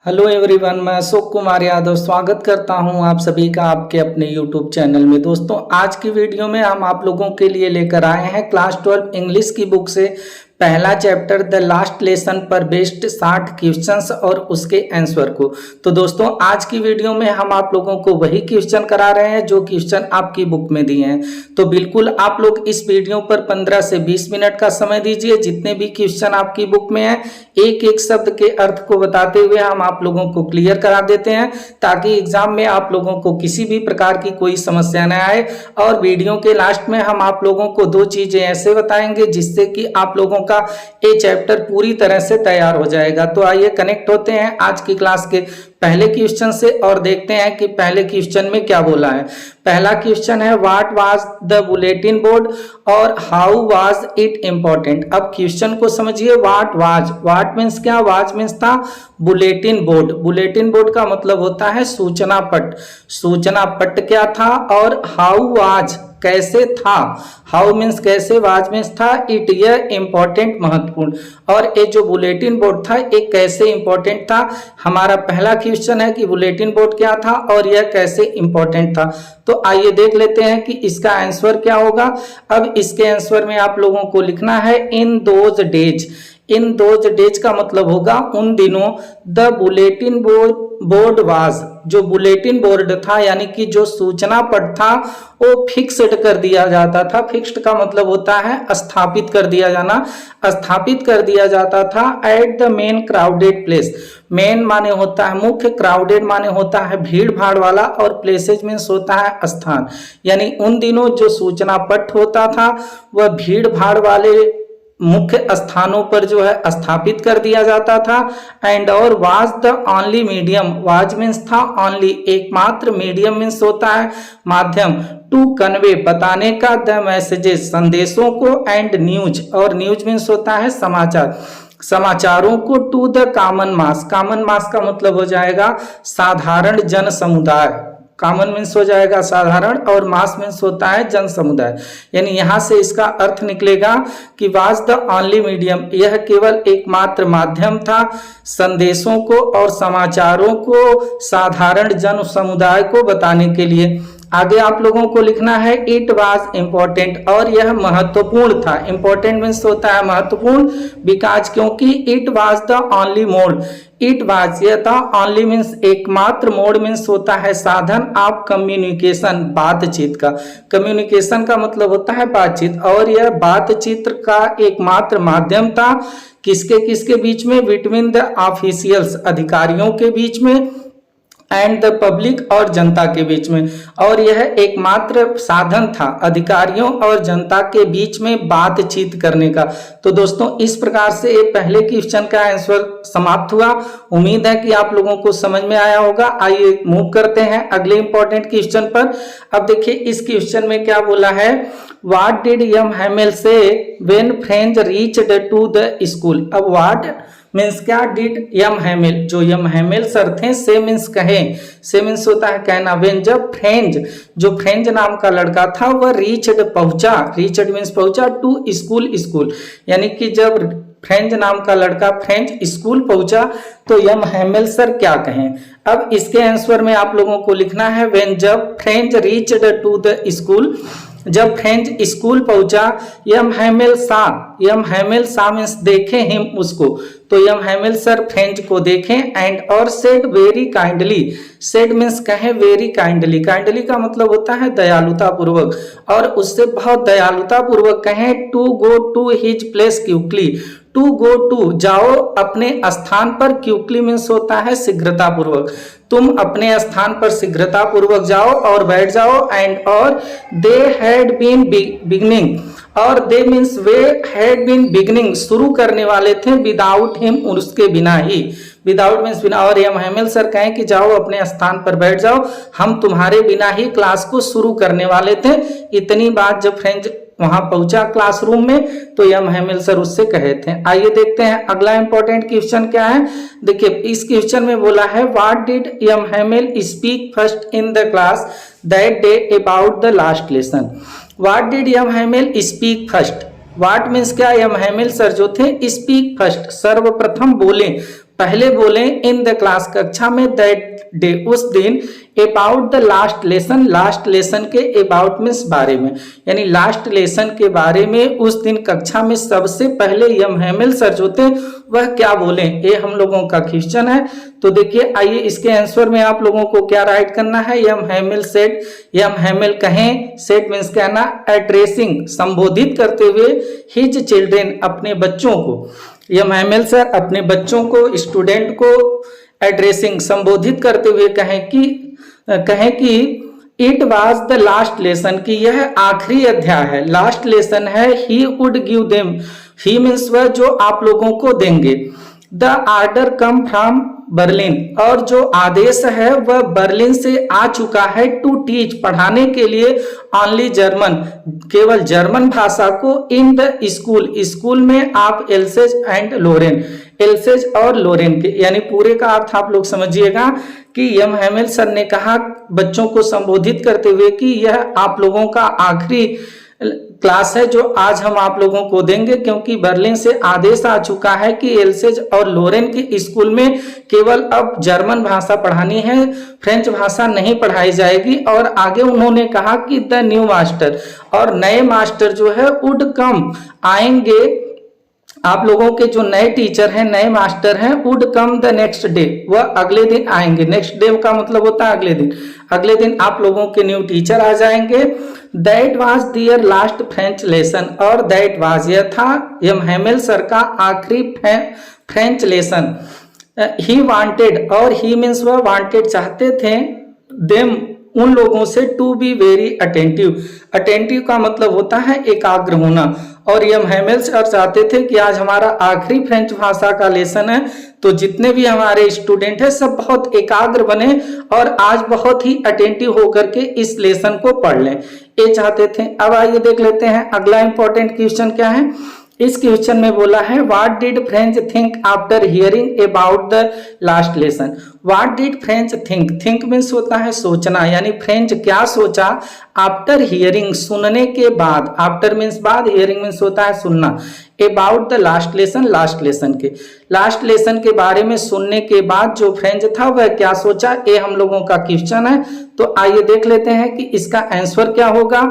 Hello everyone, मैं अशोक कुमार यादव स्वागत करता हूं आप सभी का आपके अपने यूट्यूब चैनल में। दोस्तों, आज की वीडियो में हम आप लोगों के लिए लेकर आए हैं क्लास 12 इंग्लिश की बुक से पहला चैप्टर द लास्ट लेसन पर बेस्ड 60 क्वेश्चंस और उसके आंसर को। तो दोस्तों, आज की वीडियो में हम आप लोगों को वही क्वेश्चन करा रहे हैं जो क्वेश्चन आपकी बुक में दिए हैं। तो बिल्कुल आप लोग इस वीडियो पर 15 से 20 मिनट का समय दीजिए। जितने भी क्वेश्चन आपकी बुक में हैं, एक एक शब्द के अर्थ को बताते हुए हम आप लोगों को क्लियर करा देते हैं, ताकि एग्जाम में आप लोगों को किसी भी प्रकार की कोई समस्या न आए। और वीडियो के लास्ट में हम आप लोगों को दो चीजें ऐसे बताएंगे जिससे कि आप लोगों का ये चैप्टर पूरी तरह से तैयार हो जाएगा। तो आइए कनेक्ट होते हैं आज की क्लास के पहले क्वेश्चन से और देखते हैं कि पहले क्वेश्चन में क्या बोला है। पहला क्वेश्चन है what was the bulletin board और हाउ वाज इट इम्पोर्टेंट। अब क्वेश्चन को समझिए। व्हाट मीन्स क्या? वाज मीन्स था बुलेटिन बोर्ड। बुलेटिन बोर्ड का मतलब होता है सूचना पट। सूचना पट क्या था? और हाउ वाज कैसे था। हाउ मीन्स कैसे, वाज मीन्स था इट, यह इंपॉर्टेंट महत्वपूर्ण। और ये जो बुलेटिन बोर्ड था ये कैसे इंपॉर्टेंट था। हमारा पहला क्वेश्चन है कि बुलेटिन बोर्ड क्या था और यह कैसे इंपॉर्टेंट था। तो आइए देख लेते हैं कि इसका आंसर क्या होगा। अब इसके आंसर में आप लोगों को लिखना है in those days. In those days का मतलब होगा उन दिनों। द बुलेटिन बोर्ड वाज, जो बुलेटिन बोर्ड था यानी कि जो सूचना पट था वो फिक्स्ड कर दिया जाता था। फिक्स्ड का मतलब होता है स्थापित कर दिया जाना। स्थापित कर दिया जाता था at the main crowded place. Main माने होता है मुख्य, क्राउडेड माने होता है भीड़ भाड़ वाला, और प्लेसेज मीन्स होता है स्थान। यानी उन दिनों जो सूचना पट होता था वह भीड़ भाड़ वाले मुख्य स्थानों पर जो है स्थापित कर दिया जाता था। एंड और was the only medium. Was means था ओनली, एकमात्र, मीडियम मीन्स होता है माध्यम, टू कन्वे बताने का, द मैसेजेस संदेशों को, एंड न्यूज, और न्यूज मीन्स होता है समाचार, समाचारों को, to the common mass. Common mass का मतलब हो जाएगा साधारण जन समुदाय। कॉमन मीन्स हो जाएगा साधारण और मास मीन्स होता है जन समुदाय। यानी यहां से इसका अर्थ निकलेगा कि वाज द ओनली मीडियम, यह केवल एकमात्र माध्यम था संदेशों को और समाचारों को साधारण जन समुदाय को बताने के लिए। आगे आप लोगों को लिखना है इट वाज इम्पोर्टेंट, और यह महत्वपूर्ण था। इंपॉर्टेंट मीन्स होता है महत्वपूर्ण, बिकॉज क्योंकि it was the only mode. It was यह था, ओनली मीन्स एकमात्र, मोड मीन्स होता है साधन ऑफ कम्युनिकेशन, बातचीत का। कम्युनिकेशन का मतलब होता है बातचीत, और यह बातचीत का एकमात्र माध्यम था। किसके किसके बीच में? बिटवीन द ऑफिशियल्स, अधिकारियों के बीच में, एंड द पब्लिक, और जनता के बीच में। और यह एकमात्र साधन था अधिकारियों और जनता के बीच में बातचीत करने का। तो दोस्तों, इस प्रकार से ये पहले क्वेश्चन का आंसर समाप्त हुआ। उम्मीद है कि आप लोगों को समझ में आया होगा। आइए मूव करते हैं अगले इंपॉर्टेंट क्वेश्चन पर। अब देखिए इस क्वेश्चन में क्या बोला है। What did M Hamel say when Franz reached to the school. अब व्हाट मीन्स क्या? डिड एम हैमेल, जो एम हैमेल सर थे, से मीन्स कहे, से मीन्स होता है कहना। व्हेन, जब फ्रेंच, जो फ्रेंच नाम का लड़का था वह रीच्ड पहुंचा, रीच्ड मीन्स पहुंचा, टू स्कूल, स्कूल यानी कि जब फ्रेंच नाम का लड़का फ्रेंच स्कूल पहुंचा तो एम हैमेल सर क्या कहें। अब इसके आंसर में आप लोगों को लिखना है व्हेन, जब Franz reached to the school, जब फ्रेंच स्कूल पहुंचा, यम हैमेल सा मीन्स देखे हिम, उसको। तो यम हैमेल सर फ्रेंच को देखें, एंड और said very kindly. Said means कहे वेरी काइंडली। काइंडली का मतलब होता है दयालुता पूर्वक, और उससे बहुत दयालुता पूर्वक कहें to go to his place quickly. To go to, जाओ अपने स्थान पर, क्विकली मीन्स होता है शीघ्रता पूर्वक। तुम अपने स्थान पर शीघ्रता पूर्वक जाओ और बैठ जाओ। एंड और दे हैड बीन बिगनिंग, और दे मीन्स वे हैड बीन बिगनिंग, शुरू करने वाले थे, विदाउट हिम, उसके बिना ही। विदाउट मीन्स बिना। और एम हैमेल सर कहें कि जाओ अपने स्थान पर बैठ जाओ, हम तुम्हारे बिना ही क्लास को शुरू करने वाले थे। इतनी बात जब फ्रेंच वहां पहुंचा क्लासरूम में तो एम हैमेल सर उससे कहे थे। आइए देखते हैं अगला इंपॉर्टेंट क्वेश्चन क्या है। देखिए इस क्वेश्चन में बोला है what did M Hamel speak first in the class that day about the last lesson. What did M Hamel speak first. What means क्या? एम हैमेल सर जो थे स्पीक फर्स्ट, सर्वप्रथम बोले। पहले बोले इन द क्लास, कक्षा में, दैट डे, उस दिन, about the last lesson, last lesson के अबाउट मीन्स बारे में, यानी लास्ट लेसन के बारे में उस दिन कक्षा में सबसे पहले यम हैमिल सर जो थे वह क्या बोले, ये हम लोगों का क्वेश्चन है। तो देखिए आइए इसके आंसर में आप लोगों को क्या राइट करना है, यम हैमिल सेड, यम हैमिल कहें, सेड मीन्स कहना, एड्रेसिंग संबोधित करते हुए, हिज चिल्ड्रेन अपने बच्चों को, यम हैमिल सर अपने बच्चों को, स्टूडेंट को एड्रेसिंग संबोधित करते हुए कहें कि it was the last lesson, कि यह आखिरी अध्याय है, लास्ट लेसन है, he would give them, he means वह जो आप लोगों को देंगे, the order come from Berlin, और जो आदेश है वह बर्लिन से आ चुका है, टू टीच पढ़ाने के लिए, ओनली जर्मन केवल जर्मन भाषा को, इन द स्कूल स्कूल में आप एल्सेज एंड लोरेन, एल्सेज और लोरेन के, यानी पूरे का अर्थ आप लोग समझिएगा कि यम हैमिल सर ने कहा बच्चों को संबोधित करते हुए कि यह आप लोगों का आखिरी क्लास है जो आज हम आप लोगों को देंगे, क्योंकि बर्लिन से आदेश आ चुका है कि एल्सेज और लोरेन के स्कूल में केवल अब जर्मन भाषा पढ़ानी है, फ्रेंच भाषा नहीं पढ़ाई जाएगी। और आगे उन्होंने कहा कि द न्यू मास्टर, और नए मास्टर जो है वुड कम आएंगे, आप लोगों के जो नए टीचर हैं, नए मास्टर हैं, would come the next day, वह अगले दिन आएंगे। नेक्स्ट डे का मतलब होता है अगले दिन, अगले दिन आप लोगों के न्यू टीचर आ जाएंगे। That was their last French lesson, और दैट वाज यह था यम हैमिल सर का आखिरी फ्रेंच लेसन। ही वांटेड, और ही मीन्स वह वांटेड चाहते थे, देम उन लोगों से, to be very attentive, attentive का मतलब होता है एकाग्र होना, और यम हैमिल सर चाहते थे कि आज हमारा आखिरी फ्रेंच भाषा का लेसन है, तो जितने भी हमारे स्टूडेंट हैं सब बहुत एकाग्र बने और आज बहुत ही अटेंटिव होकर के इस लेसन को पढ़ लें, ये चाहते थे। अब आइए देख लेते हैं अगला इंपॉर्टेंट क्वेश्चन क्या है। इस क्वेश्चन में बोला है what did Franz think after hearing about the last lesson. What did Franz think, think means होता है सोचना, यानी फ्रेंच क्या सोचा, आफ्टर हियरिंग सुनने के बाद, आफ्टर मीन्स बाद, हियरिंग मीन्स होता है सुनना, about the last lesson, last lesson के, लास्ट लेसन के बारे में सुनने के बाद जो फ्रेंच था वह क्या सोचा, ये हम लोगों का क्वेश्चन है। तो आइए देख लेते हैं कि इसका आंसर क्या होगा।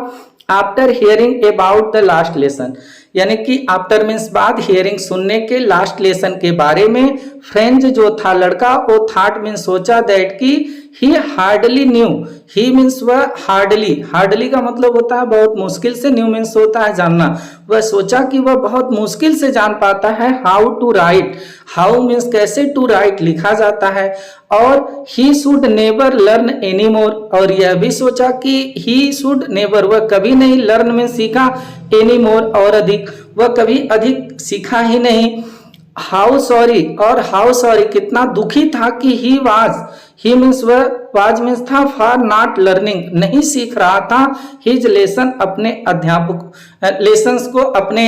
After hearing about the last lesson, यानी कि आफ्टर मीन्स बाद, हियरिंग सुनने के, लास्ट लेसन के बारे में फ्रेंच जो था लड़का वो थॉट मीन्स सोचा, दैट की ही हार्डली न्यू, ही मीन्स वह हार्डली, हार्डली का मतलब होता है बहुत मुश्किल से, न्यू मीन्स होता है जानना, वह सोचा कि वह बहुत मुश्किल से जान पाता है how to write, how means कैसे, टू राइट लिखा जाता है, और he should never learn any more, और यह भी सोचा कि ही शुड नेवर, वह कभी नहीं, लर्न मीन्स सीखा, एनी मोर और अधिक, वह कभी अधिक सीखा ही नहीं। हाउ सॉरी, और हाउ सॉरी कितना दुखी था कि ही वाज, ही मीन्स वह, वाज मीन्स था, फॉर नॉट लर्निंग नहीं सीख रहा था, हिज लेसन अपने अध्यापक, लेसन्स को, अपने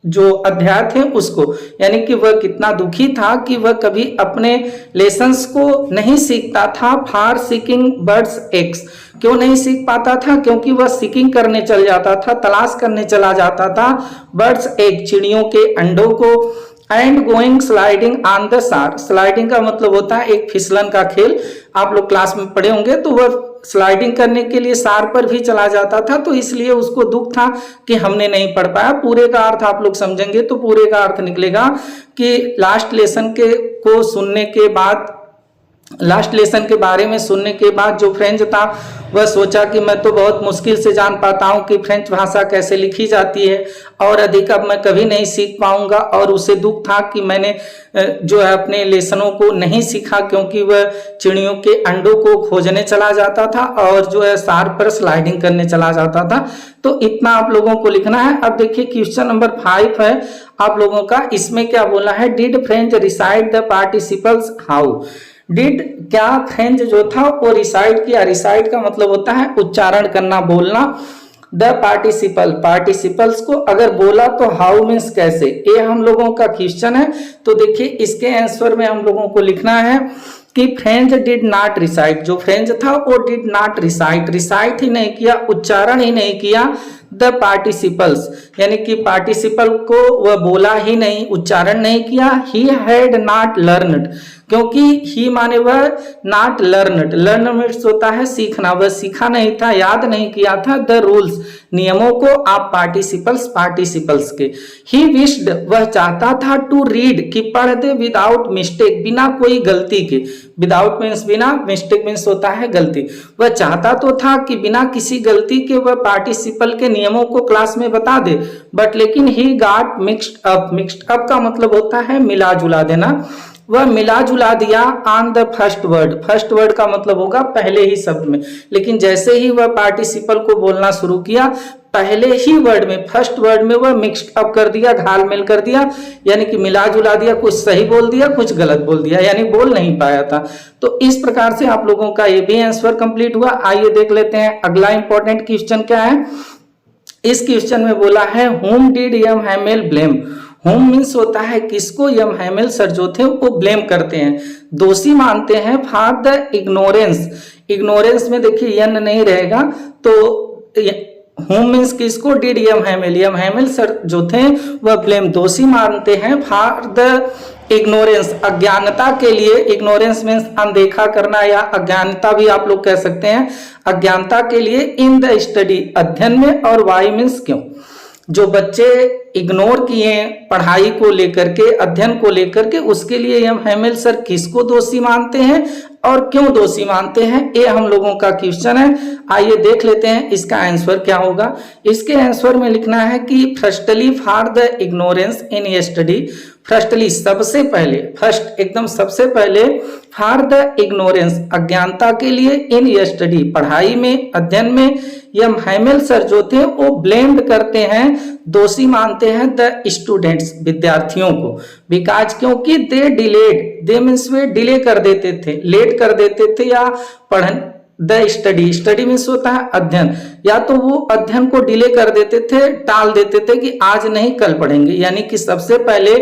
जो अध्याय थे उसको, यानी कि वह कितना दुखी था कि वह कभी अपने लेसन्स को नहीं सीखता था। फॉर सीकिंग बर्ड्स एग्स, क्यों नहीं सीख पाता था, क्योंकि वह सीकिंग करने चल जाता था, तलाश करने चला जाता था बर्ड्स एग, चिड़ियों के अंडों को। And going sliding on the सार, स्लाइडिंग का मतलब होता है एक फिसलन का खेल, आप लोग क्लास में पढ़े होंगे, तो वह स्लाइडिंग करने के लिए सार पर भी चला जाता था, तो इसलिए उसको दुख था कि हमने नहीं पढ़ पाया। पूरे का अर्थ आप लोग समझेंगे तो पूरे का अर्थ निकलेगा कि लास्ट लेसन के को सुनने के बाद, लास्ट लेसन के बारे में सुनने के बाद जो फ्रेंच था वह सोचा कि मैं तो बहुत मुश्किल से जान पाता हूँ कि फ्रेंच भाषा कैसे लिखी जाती है, और अधिक अब मैं कभी नहीं सीख पाऊंगा, और उसे दुख था कि मैंने जो है अपने लेसनों को नहीं सीखा, क्योंकि वह चिड़ियों के अंडों को खोजने चला जाता था और जो है सार पर स्लाइडिंग करने चला जाता था। तो इतना आप लोगों को लिखना है। अब देखिए क्वेश्चन नंबर 5 है आप लोगों का, इसमें क्या बोला है, did French reside the participles how, did क्या फ्रेंच जो था वो रिसाइड किया, रिसाइड का मतलब होता है उच्चारण करना, बोलना, द पार्टिसिपल, पार्टिसिपल्स को अगर बोला तो हाउ मीन्स कैसे, ये हम लोगों का क्वेश्चन है। तो देखिए इसके आंसर में हम लोगों को लिखना है कि फ्रेंच डिड नॉट रिसाइट, जो फ्रेंच था वो डिड नॉट रिसाइट, रिसाइट ही नहीं किया, उच्चारण ही नहीं किया, द पार्टिसिपल्स, यानी कि पार्टिसिपल को वह बोला ही नहीं, उच्चारण नहीं किया। ही हैड नॉट लर्नड, क्योंकि ही माने वह, नॉट लर्नड, लर्न मीन्स होता है सीखना, वह सीखा नहीं था, याद नहीं किया था द रूल्स, नियमों को, आप पार्टिसिपल्स के। ही विश्ड, वह चाहता था, टू रीड, कि पढ़ दे, विदाउट मिस्टेक, बिना कोई गलती के, विदाउट मीन्स बिना, मिस्टेक मीन्स होता है गलती। वह चाहता तो था कि बिना किसी गलती के वह पार्टिसिपल के नियमों को क्लास में बता दे, बट लेकिन he got mixed up, mixed up का मतलब होता है मिला जुला देना, वह मिला जुला दिया on the first word, first word का मतलब होगा पहले ही शब्द में, लेकिन जैसे ही वह पार्टिसिपल को बोलना शुरू किया, पहले ही वर्ड में, फर्स्ट वर्ड में वह मिक्स्ड अप कर दिया, घालमेल कर दिया, यानी कि मिला जुला दिया, कुछ सही बोल दिया, कुछ गलत बोल दिया, यानी बोल नहीं पाया था। तो इस प्रकार से आप लोगों का ये भी आंसर कंप्लीट हुआ। आइए देख लेते हैं अगला इंपॉर्टेंट क्वेश्चन क्या है। इस क्वेश्चन में बोला है whom did M Hamel blame, whom means होता है किसको यम हैमेल सर जो थे वो ब्लेम करते हैं, दोषी मानते हैं फॉर द इग्नोरेंस, इग्नोरेंस में देखिए यन नहीं रहेगा, तो होम मीन्स किसको, डिड यम हैमेल सर जो थे वह ब्लेम, दोषी मानते हैं फॉर द इग्नोरेंस, अज्ञानता के लिए, इग्नोरेंस मीन्स अनदेखा करना या अज्ञानता भी आप लोग कह सकते हैं, अज्ञानता के लिए इन द स्टडी, अध्ययन में, और वाई मीन्स क्यों, जो बच्चे इग्नोर किए पढ़ाई को लेकर के, अध्ययन को लेकर के, उसके लिए यम हैमेल सर किसको दोषी मानते हैं और क्यों दोषी मानते हैं, ये हम लोगों का क्वेश्चन है। आइए देख लेते हैं इसका आंसर क्या होगा। इसके आंसर में लिखना है कि firstly for the ignorance in study, firstly सबसे पहले, फर्स्ट एकदम सबसे पहले, फॉर द इग्नोरेंस अज्ञानता के लिए, इन स्टडी पढ़ाई में, अध्ययन में, यम हैमेल सर जो थे वो ब्लेम्ड करते हैं, दोषी मानते हैं द स्टूडेंट्स विद्यार्थियों को, बिकॉज क्योंकि दे डिलेड, दे मीन्स वे डिले कर देते थे, लेट कर देते थे या पढ़न, द स्टडी, स्टडी मीन्स होता है अध्ययन, या तो वो अध्ययन को डिले कर देते थे, टाल देते थे कि आज नहीं कल पढ़ेंगे, यानी कि सबसे पहले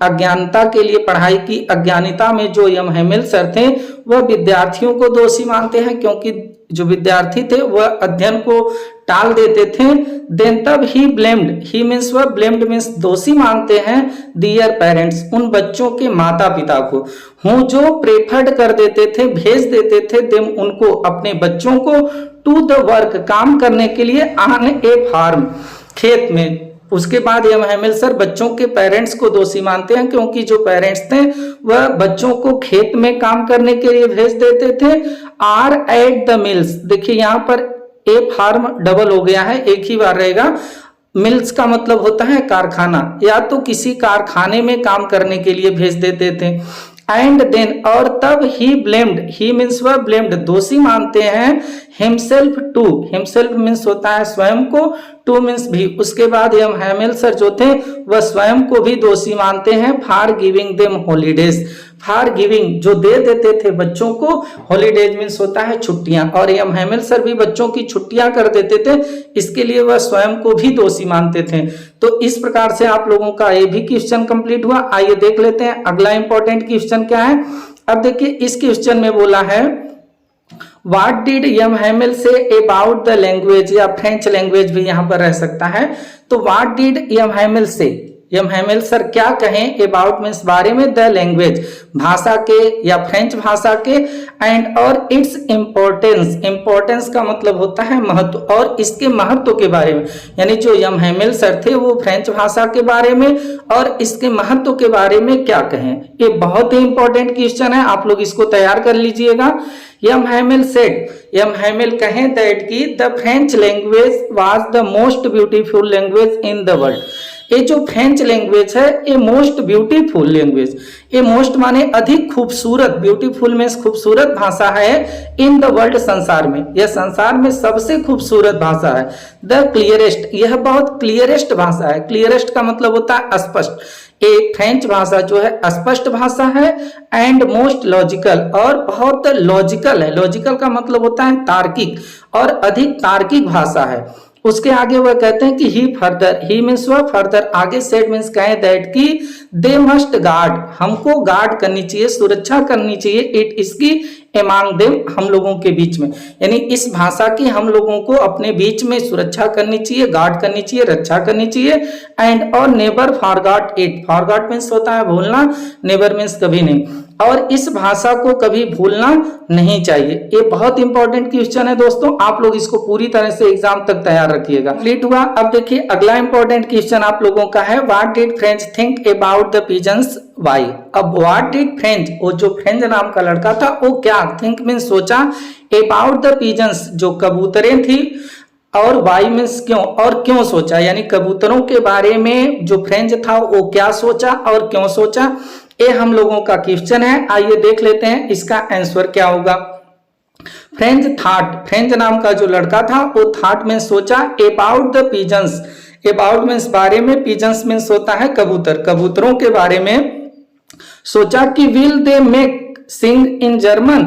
अज्ञानता के लिए पढ़ाई की, अज्ञानिता में जो यम हैमेल सर थे वह विद्यार्थियों को दोषी मानते हैं, क्योंकि जो विद्यार्थी थे वह अध्ययन को टाल देते थे। देन तब ही ब्लेम्ड, ही मीन्स वह, ब्लेम्ड मीन्स दोषी मानते हैं दियर पेरेंट्स, उन बच्चों के माता पिता को, हूँ जो प्रेफर्ड कर देते थे, भेज देते थे, देम उनको, अपने बच्चों को, टू द वर्क काम करने के लिए, ऑन ए फार्म खेत में। उसके बाद यम हैमेल सर बच्चों के पेरेंट्स को दोषी मानते हैं, क्योंकि जो पेरेंट्स थे वह बच्चों को खेत में काम करने के लिए भेज देते थे। आर एट द मिल्स, देखिए यहाँ पर ए फार्म डबल हो गया है, एक ही बार रहेगा, मिल्स का मतलब होता है कारखाना, या तो किसी कारखाने में काम करने के लिए भेज देते थे। एंड देन, और तब ही ब्लेम्ड, ही मीन्स वह ब्लेम्ड दोषी मानते हैं हिमसेल्फ टू, हिमसेल्फ मीन्स होता है स्वयं को, टू मीन्स भी, उसके बाद यम हैमेल सर जो थे वह स्वयं को भी दोषी मानते हैं for giving them holidays, for giving जो दे देते थे बच्चों को, हॉलीडेज मीन्स होता है छुट्टियां, और यम हैमेल सर भी बच्चों की छुट्टियां कर देते थे, इसके लिए वह स्वयं को भी दोषी मानते थे। तो इस प्रकार से आप लोगों का ये भी क्वेश्चन कंप्लीट हुआ। आइए देख लेते हैं अगला इंपॉर्टेंट क्वेश्चन क्या है। अब देखिए इस क्वेश्चन में बोला है what did M Hamel say about the language, या फ्रेंच लैंग्वेज भी यहाँ पर रह सकता है। तो व्हाट डिड यम हैमेल से, यम हैमेल सर क्या कहें अबाउट मीन्स बारे में, द लैंग्वेज भाषा के या फ्रेंच भाषा के, एंड और इट्स इम्पोर्टेंस, इम्पोर्टेंस का मतलब होता है महत्व, और इसके महत्व के बारे में, यानी जो यम हैमेल सर थे वो फ्रेंच भाषा के बारे में और इसके महत्व के बारे में क्या कहें। ये बहुत ही इंपॉर्टेंट क्वेश्चन है, आप लोग इसको तैयार कर लीजिएगा। यम हैमेल सेड, यम हैमेल कहें दैट की the French language was the most beautiful language in the world, ये जो फ्रेंच लैंग्वेज है ये मोस्ट ब्यूटीफुल लैंग्वेज, ये मोस्ट माने अधिक खूबसूरत, ब्यूटीफुल में खूबसूरत भाषा है, इन द वर्ल्ड संसार में, यह संसार में सबसे खूबसूरत भाषा है। द क्लियरेस्ट, यह बहुत क्लियरेस्ट भाषा है, क्लियरेस्ट का मतलब होता है स्पष्ट, एक फ्रेंच भाषा जो है स्पष्ट भाषा है, एंड मोस्ट लॉजिकल, और बहुत लॉजिकल है, लॉजिकल का मतलब होता है तार्किक, और अधिक तार्किक भाषा है। उसके आगे वह कहते हैं कि ही फर्दर, ही मीन्स वह फर्दर, आगे सेड मीन्स कहें दैट की दे मस्ट गार्ड, हमको गार्ड करनी चाहिए, सुरक्षा करनी चाहिए, इट इसकी, among them, हम लोगों के बीच में, यानी इस भाषा की हम लोगों को अपने बीच में सुरक्षा करनी चाहिए, गार्ड करनी चाहिए, रक्षा करनी चाहिए। एंड और never forgot it, forgot means होता है भूलना, नेवर मीन्स कभी नहीं, और इस भाषा को कभी भूलना नहीं चाहिए। ये बहुत इंपॉर्टेंट क्वेश्चन है दोस्तों, आप लोग इसको पूरी तरह से एग्जाम तक तैयार रखिएगा। कंप्लीट हुआ। अब देखिए अगला इंपॉर्टेंट क्वेश्चन आप लोगों का है, what did Franz think about the pigeons why. अब व्हाट डिड फ्रेंच, वो जो फ्रेंच नाम का लड़का था वो क्या, थिंक मीन्स सोचा, अबाउट द पिजन्स जो कबूतरें थी, और वाई मीन्स क्यों, और क्यों सोचा, यानी कबूतरों के बारे में जो फ्रेंच था वो क्या सोचा और क्यों सोचा, ये हम लोगों का क्वेश्चन है। आइए देख लेते हैं इसका आंसर क्या होगा। फ्रेंच थॉट, फ्रेंच नाम का जो लड़का था वो थॉट में सोचा about the pigeons, about means बारे में, पिजन्स मीन्स होता है कबूतर, कबूतरों के बारे में सोचा कि will they make sing in German,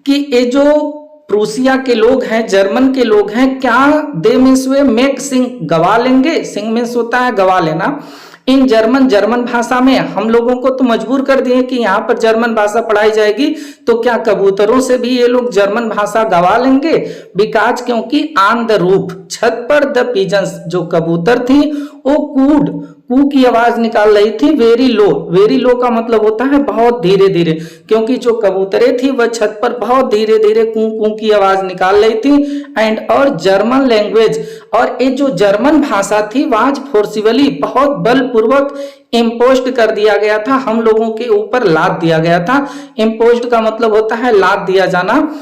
कि ये जो प्रूसिया के लोग हैं, जर्मन के लोग हैं, क्या दे मीन्स वे मेक सिंग गवा लेंगे, सिंग मीन्स होता है गवा लेना, इन जर्मन, जर्मन भाषा में। हम लोगों को तो मजबूर कर दिए कि यहाँ पर जर्मन भाषा पढ़ाई जाएगी, तो क्या कबूतरों से भी ये लोग जर्मन भाषा गवा लेंगे, बिकॉज क्योंकि ऑन द रूफ, छत पर द पिजन्स जो कबूतर थी वो कूड, कू की आवाज निकाल रही थी, वेरी लो, वेरी लो का मतलब होता है बहुत धीरे धीरे, क्योंकि जो कबूतरें थी वह छत पर बहुत धीरे धीरे कू कू की आवाज निकाल रही थी। एंड और जर्मन लैंग्वेज, और ये जो जर्मन भाषा थी वाज फोर्सिबली, बहुत बलपूर्वक इम्पोज्ड कर दिया गया था, हम लोगों के ऊपर लाद दिया गया था। इम्पोज्ड का मतलब होता है लाद दिया जाना,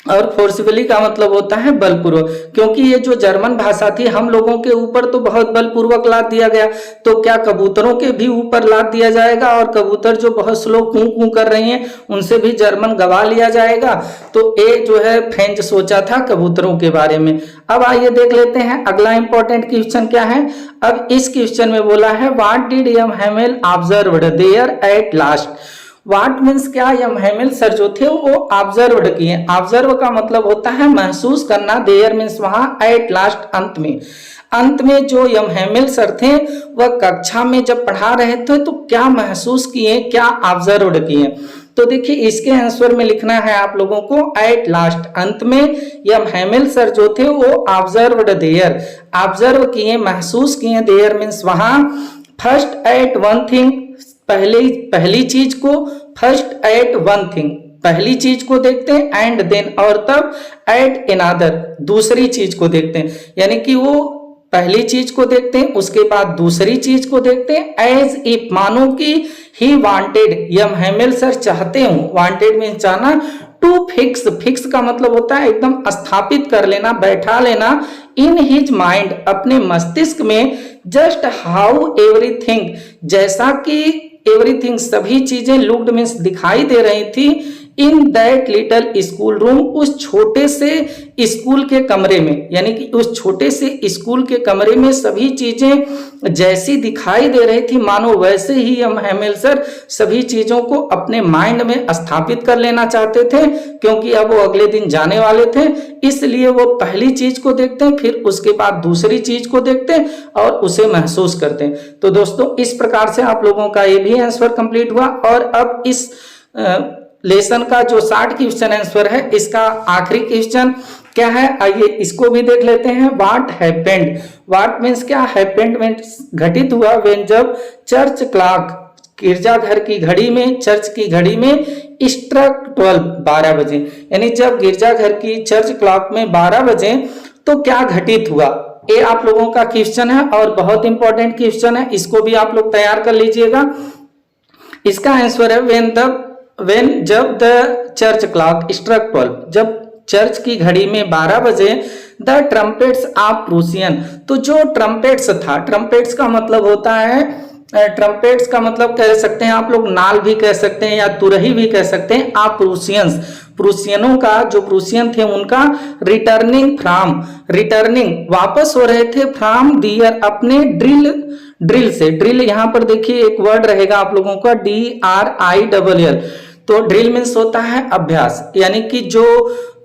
और फोर्सिबली का मतलब होता है बलपूर्वक, क्योंकि ये जो जर्मन भाषा थी हम लोगों के ऊपर तो बहुत बलपूर्वक लाद दिया गया, तो क्या कबूतरों के भी ऊपर लाद दिया जाएगा, और कबूतर जो बहुत स्लो कू कू कर रही हैं उनसे भी जर्मन गवा लिया जाएगा। तो ये जो है फ्रेंच सोचा था कबूतरों के बारे में। अब आइए देख लेते हैं अगला इंपॉर्टेंट क्वेश्चन क्या है। अब इस क्वेश्चन में बोला है, what did M Hamel observed there at last. What means क्या, यम हैमिल सर जो थे वो ऑब्जर्व्ड किए, ऑब्जर्व का मतलब होता है महसूस करना, देयर मीन्स वहां, एट लास्ट अंत में, अंत में जो यम हैमिल सर थे वह कक्षा में जब पढ़ा रहे थे तो क्या महसूस किए, क्या ऑब्जर्व्ड किए। तो देखिए इसके आंसर में लिखना है आप लोगों को, एट लास्ट अंत में यम हैमिल सर जो थे वो ऑब्जर्व्ड देयर, ऑब्जर्व किए, महसूस किए, देयर मीन्स वहां, फर्स्ट एट वन थिंग, पहली चीज को, फर्स्ट एट वन थिंग पहली चीज को देखते हैं, एंड देन और तब, एट अनदर दूसरी चीज को देखते हैं, यानी कि वो पहली चीज को देखते हैं उसके बाद दूसरी चीज को देखते हैं, एज इफ मानो कि ही वांटेड, यम हैमिल सर चाहते हो, वांटेड मीन चाहना, टू फिक्स, फिक्स का मतलब होता है एकदम स्थापित कर लेना, बैठा लेना, इन हिज माइंड अपने मस्तिष्क में, जस्ट हाउ एवरीथिंग जैसा कि एवरीथिंग सभी चीजें, लुक्ड मीन्स दिखाई दे रही थी, in that little school room उस छोटे से स्कूल के कमरे में, यानी कि उस छोटे से स्कूल के कमरे में सभी चीजें जैसी दिखाई दे रही थी मानो वैसे ही हम हैमिल सर सभी चीजों को अपने माइंड में स्थापित कर लेना चाहते थे, क्योंकि अब वो अगले दिन जाने वाले थे, इसलिए वो पहली चीज को देखते हैं फिर उसके बाद दूसरी चीज को देखते हैं और उसे महसूस करते हैं। तो दोस्तों इस प्रकार से आप लोगों का ये भी आंसर कंप्लीट हुआ। और अब इस लेसन का जो 60 क्वेश्चन आंसर है, इसका आखिरी क्वेश्चन क्या है, आइए इसको भी देख लेते हैं। व्हाट हैपेंड, व्हाट मीन्स क्या, हैपेंड मीन्स घटित हुआ, व्हेन जब चर्च क्लॉक गिरजाघर की घड़ी में, चर्च की घड़ी में, स्ट्रक 12 बजे, यानी जब गिरजाघर की चर्च क्लॉक में 12 बजे तो क्या घटित हुआ, ये आप लोगों का क्वेश्चन है और बहुत इंपॉर्टेंट क्वेश्चन है, इसको भी आप लोग तैयार कर लीजिएगा। इसका आंसर है व्हेन जब द चर्च क्लॉक स्ट्रक 12, जब चर्च की घड़ी में 12 बजे, द ट्रम्पेट्स ऑफ प्रूसियन, तो जो ट्रम्पेट्स था, ट्रम्पेट्स का मतलब होता है, ट्रम्पेट्स का मतलब कह सकते हैं आप लोग नाल भी कह सकते हैं या तुरही भी कह सकते हैं, आप प्रूसियंस, प्रूसियनों का जो प्रूसियन थे उनका रिटर्निंग वापस हो रहे थे, फ्रॉम दियर अपने ड्रिल से, ड्रिल यहाँ पर देखिए एक वर्ड रहेगा आप लोगों का DRILL, तो ड्रिल मीन्स होता है अभ्यास, यानी कि जो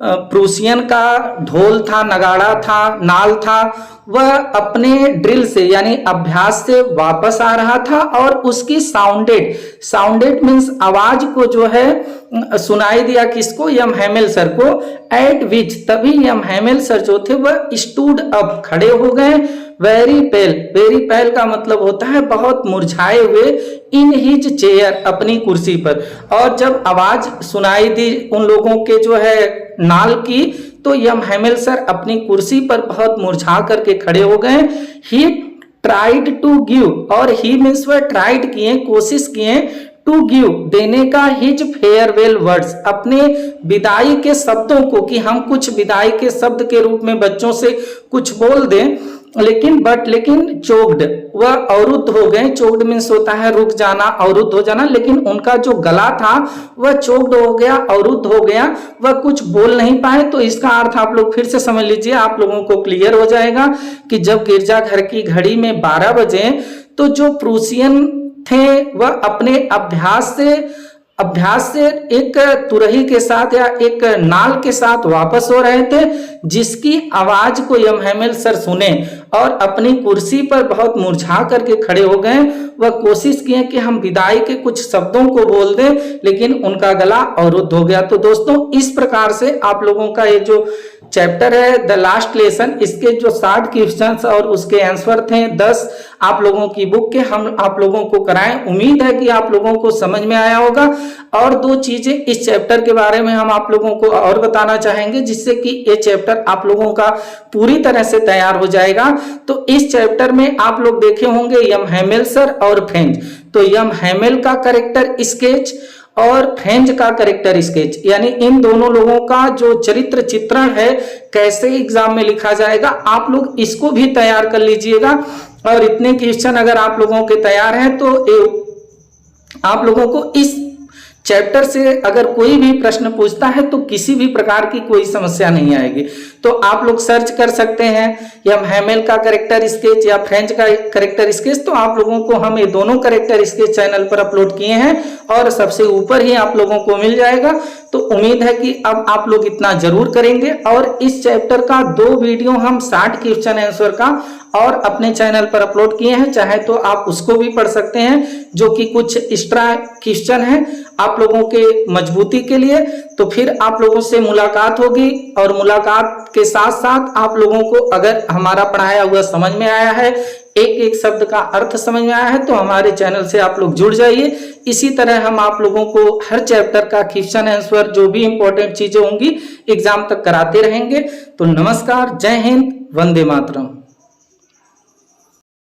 प्रूसियन का ढोल था, नगाड़ा था, नाल था, वह अपने ड्रिल से यानी अभ्यास से वापस आ रहा था और उसकी साउंडेड मीन्स आवाज को जो है सुनाई दिया किसको, यम हैमिल सर को। एट विच तभी यम हैमिल सर जो थे वह स्टूड अप खड़े हो गए, वेरी पेल का मतलब होता है बहुत मुरझाए हुए, इन हिज चेयर अपनी कुर्सी पर। और जब आवाज सुनाई दी उन लोगों के जो है नाल की, तो यम हैमिल सर अपनी कुर्सी पर बहुत मुरझा करके खड़े हो गए। ही ट्राइड टू गिव, और ही मीन्स वह ट्राइड किए, कोशिश किए, टू गिव देने का, हिज फेयरवेल वर्ड्स अपने विदाई के शब्दों को, कि हम कुछ विदाई के शब्द के रूप में बच्चों से कुछ बोल दें, लेकिन चोक्ड वह अवरुद्ध हो गए। चोक्ड मीन्स होता है रुक जाना, अवरुद्ध हो जाना, लेकिन उनका जो गला था वह चोक्ड हो गया, अवरुद्ध हो गया, वह कुछ बोल नहीं पाए। तो इसका अर्थ आप लोग फिर से समझ लीजिए, आप लोगों को क्लियर हो जाएगा कि जब गिरजाघर की घड़ी में 12 बजे तो जो प्रूसियन थे वह अपने अभ्यास से एक तुरही के साथ या एक नाल के साथ वापस हो रहे थे, जिसकी आवाज को यम हैमिल सर सुने और अपनी कुर्सी पर बहुत मुरझा करके खड़े हो गए। वह कोशिश किए कि हम विदाई के कुछ शब्दों को बोल दें, लेकिन उनका गला अवरुद्ध हो गया। तो दोस्तों इस प्रकार से आप लोगों का ये जो चैप्टर है द लास्ट लेसन, इसके जो 60 क्वेश्चंस और उसके आंसर थे 10 आप लोगों की बुक के हम आप लोगों को कराएं। उम्मीद है कि आप लोगों को समझ में आया होगा। और 2 चीजें इस चैप्टर के बारे में हम आप लोगों को और बताना चाहेंगे, जिससे कि ये चैप्टर आप लोगों का पूरी तरह से तैयार हो जाएगा। तो इस चैप्टर में आप लोग देखे होंगे यम हैमिल सर और फ्रेंच। तो यम हैमिल का कैरेक्टर स्केच और फ्रेंच का कैरेक्टर स्केच, यानी इन दोनों लोगों का जो चरित्र चित्रण है कैसे एग्जाम में लिखा जाएगा, आप लोग इसको भी तैयार कर लीजिएगा। और इतने क्वेश्चन अगर आप लोगों के तैयार हैं तो आप लोगों को इस चैप्टर से अगर कोई भी प्रश्न पूछता है तो किसी भी प्रकार की कोई समस्या नहीं आएगी। तो आप लोग सर्च कर सकते हैं यम हैमिल का कैरेक्टर स्केच या फ्रेंच का कैरेक्टर स्केच। तो आप लोगों को हम ये दोनों कैरेक्टर स्केच चैनल पर अपलोड किए हैं और सबसे ऊपर ही आप लोगों को मिल जाएगा। तो उम्मीद है कि अब आप लोग इतना जरूर करेंगे। और इस चैप्टर का 2 वीडियो हम 60 क्वेश्चन आंसर का और अपने चैनल पर अपलोड किए हैं, चाहे तो आप उसको भी पढ़ सकते हैं, जो कि कुछ एक्स्ट्रा क्वेश्चन है आप लोगों के मजबूती के लिए। तो फिर आप लोगों से मुलाकात होगी और मुलाकात के साथ साथ आप लोगों को अगर हमारा पढ़ाया हुआ समझ में आया है, एक एक शब्द का अर्थ समझ में आया है, तो हमारे चैनल से आप लोग जुड़ जाइए। इसी तरह हम आप लोगों को हर चैप्टर का क्वेश्चन आंसर जो भी इंपॉर्टेंट चीजें होंगी एग्जाम तक कराते रहेंगे। तो नमस्कार, जय हिंद, वंदे मातरम।